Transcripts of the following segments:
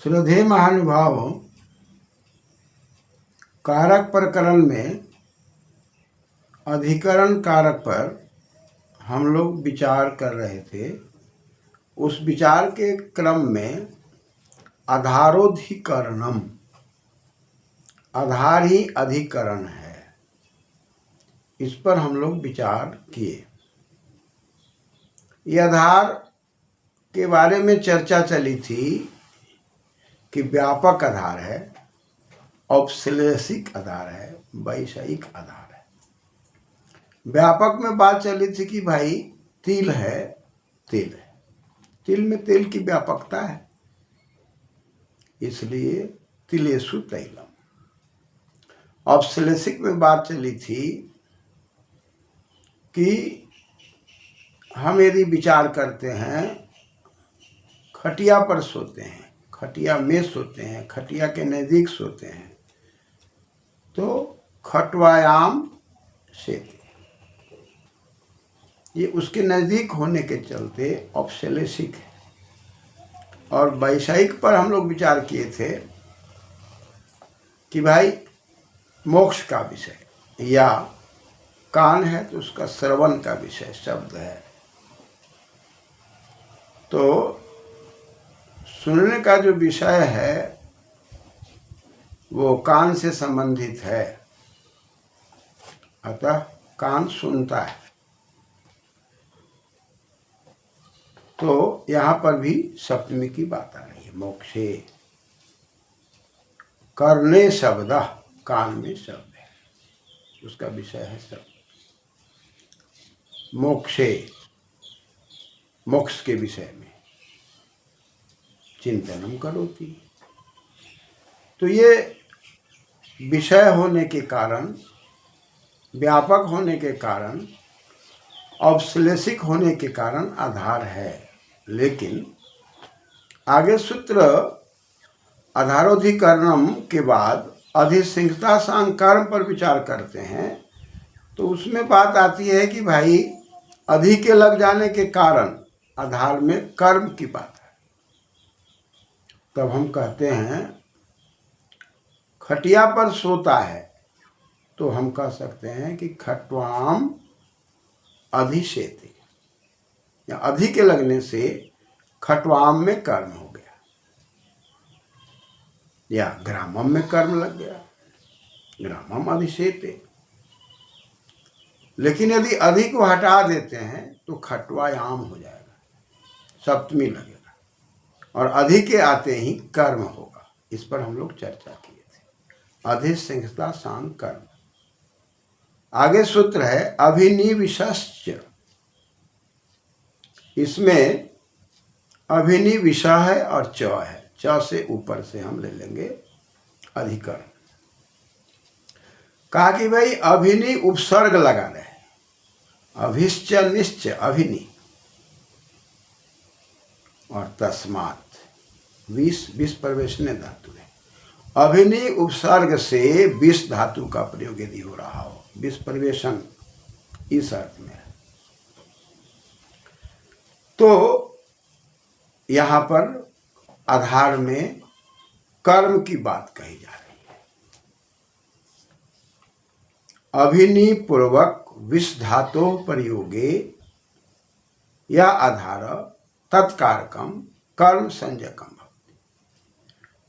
श्रद्धेय महानुभाव, कारक प्रकरण में अधिकरण कारक पर हम लोग विचार कर रहे थे। उस विचार के क्रम में आधारोधिकरणम, आधार ही अधिकरण है, इस पर हम लोग विचार किए। ये आधार के बारे में चर्चा चली थी कि व्यापक आधार है, औपश्लेषिक आधार है, वैषयिक आधार है। व्यापक में बात चली थी कि भाई तिल है, तेल है, तिल में तेल की व्यापकता है, इसलिए तिलेषु तैलम। औपश्लेषिक में बात चली थी कि हम यदि विचार करते हैं, खटिया पर सोते हैं, खटिया में सोते हैं, खटिया के नज़दीक सोते हैं, तो खटवायाम शेते, ये उसके नज़दीक होने के चलते औपश्लेषिक है। और वैषयिक पर हम लोग विचार किए थे कि भाई मोक्ष का विषय, या कान है तो उसका श्रवण का विषय शब्द है, तो सुनने का जो विषय है वो कान से संबंधित है, अतः कान सुनता है। तो यहाँ पर भी सप्तमी की बात आ रही है। मोक्षे, करने शब्द, कान में शब्द है, उसका विषय है शब्द। मोक्षे, मोक्ष के विषय में चिंतनम करोति। तो ये विषय होने के कारण, व्यापक होने के कारण, औपश्लेषिक होने के कारण आधार है। लेकिन आगे सूत्र आधारोधिकरणम के बाद अधिसिंहता सांकर्म पर विचार करते हैं, तो उसमें बात आती है कि भाई अधि के लग जाने के कारण आधार में कर्म की बात है। तब हम कहते हैं खटिया पर सोता है, तो हम कह सकते हैं कि खट्वाम अधिशेते, या अधि के लगने से खट्वाम में कर्म हो गया, या ग्रामम में कर्म लग गया, ग्रामम अधिशेते। लेकिन यदि अधि को हटा देते हैं तो खट्वायाम हो जाएगा, सप्तमी लगेगा, और अधि के आते ही कर्म होगा। इस पर हम लोग चर्चा किए थे। अधिसिंहता सांग कर्म। आगे सूत्र है अभिनिविशश्च। इसमें अभिनिविशा है और च है, च से ऊपर से हम ले लेंगे अधिकरण। कहा कि भाई अभिनि उपसर्ग लगा रहे, अभिश्च निश्च अभिनि, और तस्मात्, विष प्रवेशने धातु है। अभिनि उपसर्ग से विष धातु का प्रयोग यदि हो रहा हो, विष प्रवेशन इस अर्थ में है, तो यहाँ पर आधार में कर्म की बात कही जा रही है। अभिनि पूर्वक विष धातु प्रयोगे या आधार तत्कारकम कर्म संज्ञकम भवति।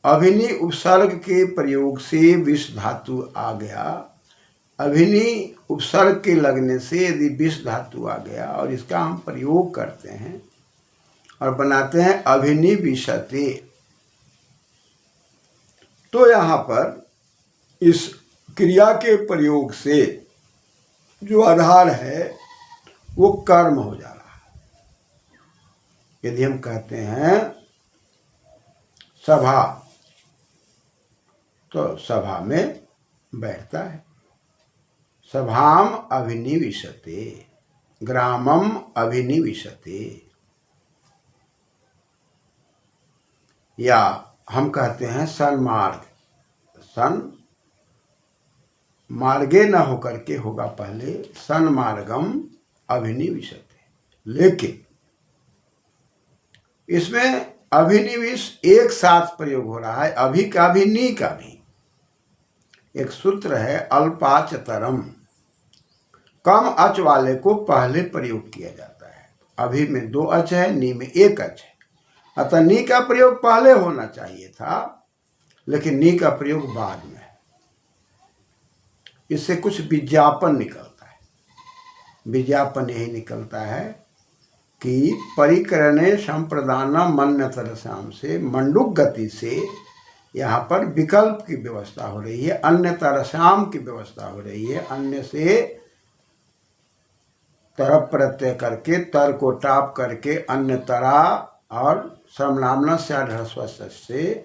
अभिनि उपसर्ग के प्रयोग से विष धातु आ गया, अभिनि उपसर्ग के लगने से यदि विष धातु आ गया और इसका हम प्रयोग करते हैं और बनाते हैं अभिनिविशते, तो यहाँ पर इस क्रिया के प्रयोग से जो आधार है वो कर्म हो जा रहा है। यदि हम कहते हैं सभा, तो सभा में बैठता है, सभाम अभिनिविशते, ग्रामम अभिनिविशते। या हम कहते हैं सन्मार्ग, सन मार्गे न होकर के होगा पहले, सन्मार्गम अभिनिविशते। लेकिन इसमें अभिनिविश एक साथ प्रयोग हो रहा है, अभि का भी नी का भी। एक सूत्र है अल्पाचतरम, कम अच वाले को पहले प्रयोग किया जाता है। अभि में 2 अच है, नी में 1 अच है, अतः नी का प्रयोग पहले होना चाहिए था, लेकिन नी का प्रयोग बाद में है। इससे कुछ विज्ञापन निकलता है। विज्ञापन यही निकलता है कि परिकरणे संप्रदान मन्यतरसाम से मंडूक गति से यहाँ पर विकल्प की व्यवस्था हो रही है, अन्य तरसाम की व्यवस्था हो रही है। अन्य से तरफ प्रत्यय करके, तर को टाप करके अन्य तरा और सर्वनामना से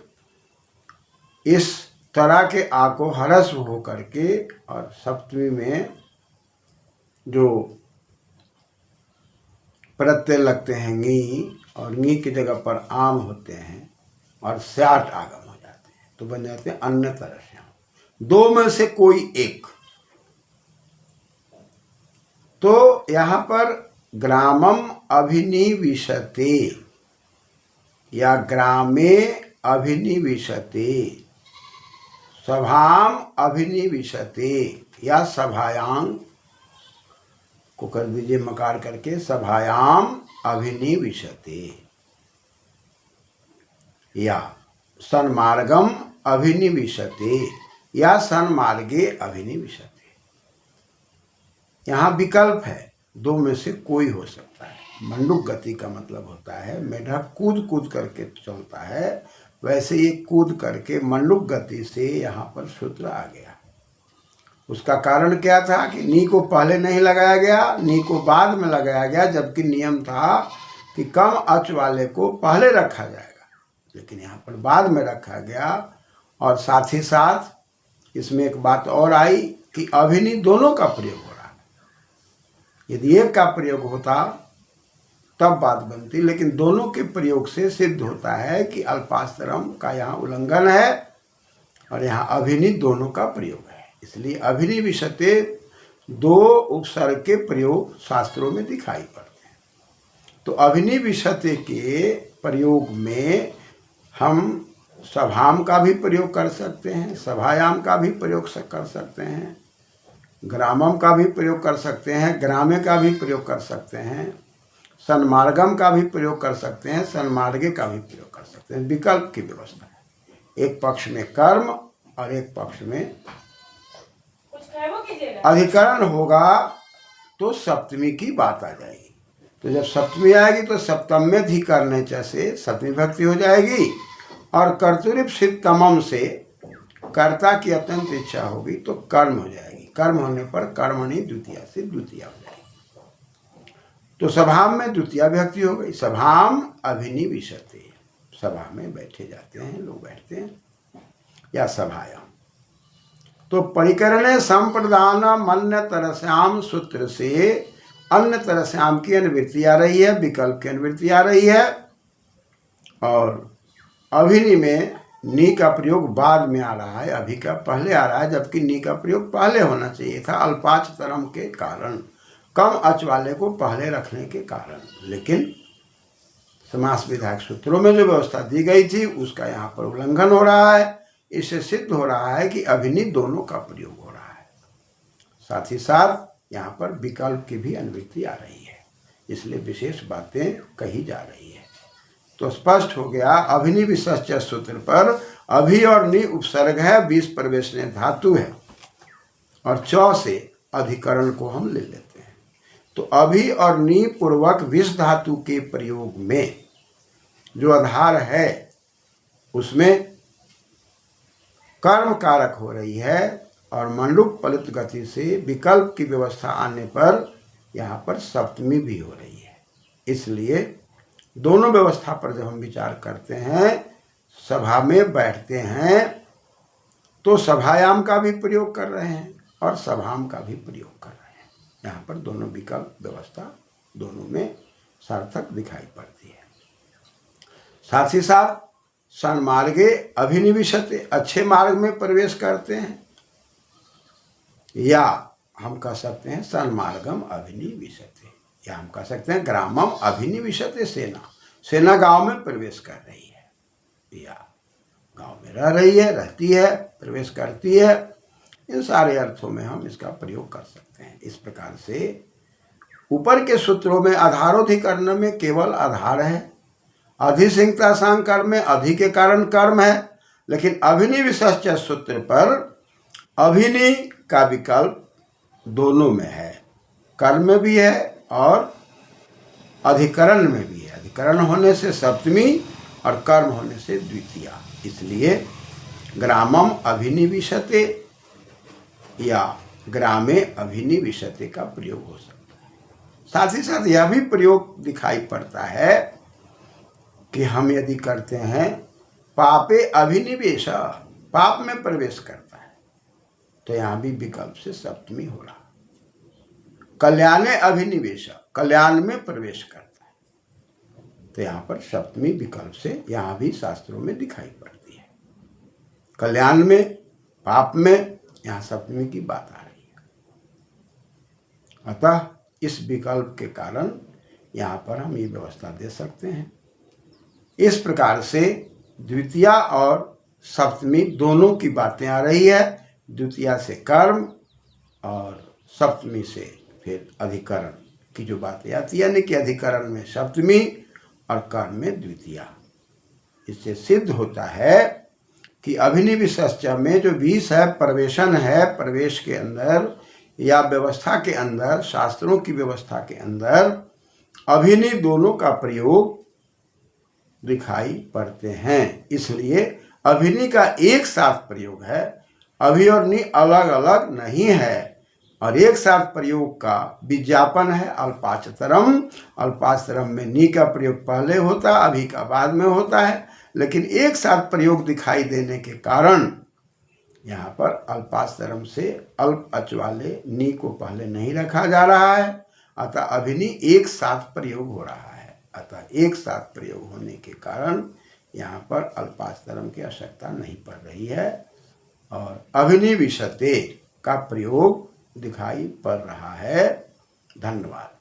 इस तरा के आ को हरस हो करके, और सप्तमी में जो प्रत्यय लगते हैं ङी, और ङी की जगह पर आम होते हैं और स्याट आगम हो जाते हैं, तो बन जाते हैं अन्य तरस्याम। 2 में से कोई एक। तो यहाँ पर ग्रामम अभिनिविशते या ग्रामे अभिनिविशते, सभाम अभिनिविशते या सभायां को कर दीजिए मकार करके, सभायाम अभिनिविशते, या सन्मार्गम अभिनिविशते या सन्मार्गे अभिनिविशते। यहाँ विकल्प है, 2 में से कोई हो सकता है। मंडूक गति का मतलब होता है मेढक कूद कूद करके चलता है, वैसे ये कूद करके मंडूक गति से यहाँ पर सूत्र आ गया। उसका कारण क्या था कि नी को पहले नहीं लगाया गया, नी को बाद में लगाया गया, जबकि नियम था कि कम अच वाले को पहले रखा जाएगा, लेकिन यहाँ पर बाद में रखा गया। और साथ ही साथ इसमें एक बात और आई कि अभिनी दोनों का प्रयोग हो रहा है। यदि एक का प्रयोग होता तब बात बनती, लेकिन दोनों के प्रयोग से सिद्ध होता है कि अल्पास्तरम का यहाँ उल्लंघन है और यहाँ अभिनी दोनों का प्रयोग है। इसलिए अभिनिविशते 2 उपसर्ग के प्रयोग शास्त्रों में दिखाई पड़ते हैं। तो अभिनिविशते के प्रयोग में हम सभाम का भी प्रयोग कर सकते हैं, सभायाम का भी प्रयोग कर सकते हैं, ग्रामम का भी प्रयोग कर सकते हैं, ग्रामे का भी प्रयोग कर सकते हैं, सन्मार्गम का भी प्रयोग कर सकते हैं, सन्मार्गे का भी प्रयोग कर सकते हैं। विकल्प की व्यवस्था है, एक पक्ष में कर्म और एक पक्ष में अधिकरण होगा तो सप्तमी की बात आ जाएगी। तो जब सप्तमी आएगी तो सप्तम में धिकरणे च से सप्तमी भक्ति हो जाएगी, और कर्तुरिप सिद्धतमम से कर्ता की अत्यंत इच्छा होगी तो कर्म हो जाएगी। कर्म होने पर कर्मणि द्वितीया से द्वितीया हो जाएगी। तो सभा में द्वितीया विभक्ति हो गई, सभाम अभिनिविशते, सभा में बैठे जाते हैं, लोग बैठते हैं, या सभायाम। तो परिकरणे संप्रदान मन्य तरस्याम सूत्र से अन्य तरस्याम की अनुवृत्ति आ रही है, विकल्प की अनुवृत्ति आ रही है, और अभिनि में नी का प्रयोग बाद में आ रहा है, अभि का पहले आ रहा है, जबकि नी का प्रयोग पहले होना चाहिए था अल्पाचतरम के कारण, कम अच वाले को पहले रखने के कारण। लेकिन समास विधायक सूत्रों में जो व्यवस्था दी गई थी उसका यहाँ पर उल्लंघन हो रहा है। इससे सिद्ध हो रहा है कि अभिनि दोनों का प्रयोग हो रहा है। साथ ही साथ यहाँ पर विकल्प की भी अनुवृत्ति आ रही है, इसलिए विशेष बातें कही जा रही है। तो स्पष्ट हो गया अभिनिविशश्च सूत्र पर अभि और नि उपसर्ग है, 20 प्रवेशने धातु है, और च से अधिकरण को हम ले लेते हैं। तो अभि और नि पूर्वक विष धातु के प्रयोग में जो आधार है उसमें कर्म कारक हो रही है, और मंडूक पलित गति से विकल्प की व्यवस्था आने पर यहाँ पर सप्तमी भी हो रही है। इसलिए दोनों व्यवस्था पर जब हम विचार करते हैं, सभा में बैठते हैं तो सभायाम का भी प्रयोग कर रहे हैं और सभाम का भी प्रयोग कर रहे हैं। यहाँ पर दोनों विकल्प व्यवस्था दोनों में सार्थक दिखाई पड़ती है। साथ ही साथ सन्मार्गे अभिनिविशते, अच्छे मार्ग में प्रवेश करते हैं, या हम कह सकते हैं सन्मार्गम अभिनिविशते, या हम कह सकते हैं ग्रामम अभिनिविशते सेना, सेना गांव में प्रवेश कर रही है या गांव में रह रही है, रहती है, प्रवेश करती है, इन सारे अर्थों में हम इसका प्रयोग कर सकते हैं। इस प्रकार से ऊपर के सूत्रों में आधारोधिकरण में केवल आधार है, अधिसिंगता सांग कर्म में अधि के कारण कर्म है, लेकिन अभिनि विशेष सूत्र पर अभिनि का विकल्प दोनों में है, कर्म में भी है और अधिकरण में भी है। अधिकरण होने से सप्तमी और कर्म होने से द्वितीया, इसलिए ग्रामम अभिनिविशते या ग्रामे अभिनिविशते का प्रयोग हो सकता है। साथ ही साथ यह भी प्रयोग दिखाई पड़ता है कि हम यदि करते हैं पापे अभिनिवेश, पाप में प्रवेश करता है, तो यहाँ भी विकल्प से सप्तमी हो रहा। कल्याणे अभिनिवेश, कल्याण में प्रवेश करता है, तो यहाँ पर सप्तमी विकल्प से यहाँ भी शास्त्रों में दिखाई पड़ती है। कल्याण में, पाप में, यहाँ सप्तमी की बात आ रही है। अतः इस विकल्प के कारण यहाँ पर हम ये व्यवस्था दे सकते हैं। इस प्रकार से द्वितीया और सप्तमी दोनों की बातें आ रही है। द्वितीया से कर्म और सप्तमी से फिर अधिकरण की जो बातें आती है, यानी कि अधिकरण में सप्तमी और कर्म में द्वितीया। इससे सिद्ध होता है कि अभिनिविशश्च में जो 20 है, प्रवेशन है, प्रवेश के अंदर या व्यवस्था के अंदर, शास्त्रों की व्यवस्था के अंदर अभिनि दोनों का प्रयोग दिखाई पड़ते हैं। इसलिए अभिनि का एक साथ प्रयोग है, अभि और नि अलग अलग नहीं है, और एक साथ प्रयोग का विज्ञापन है अल्पाचतरम। अल्पाचतरम में नि का प्रयोग पहले होता, अभि का बाद में होता है, लेकिन एक साथ प्रयोग दिखाई देने के कारण यहाँ पर अल्पाचतरम से अल्प अच वाले नि को पहले नहीं रखा जा रहा है, अतः अभिनि एक साथ प्रयोग हो रहा है। अतः एक साथ प्रयोग होने के कारण यहाँ पर अल्पाचतरम की आवश्यकता नहीं पड़ रही है और अभिनिविशते का प्रयोग दिखाई पड़ रहा है। धन्यवाद।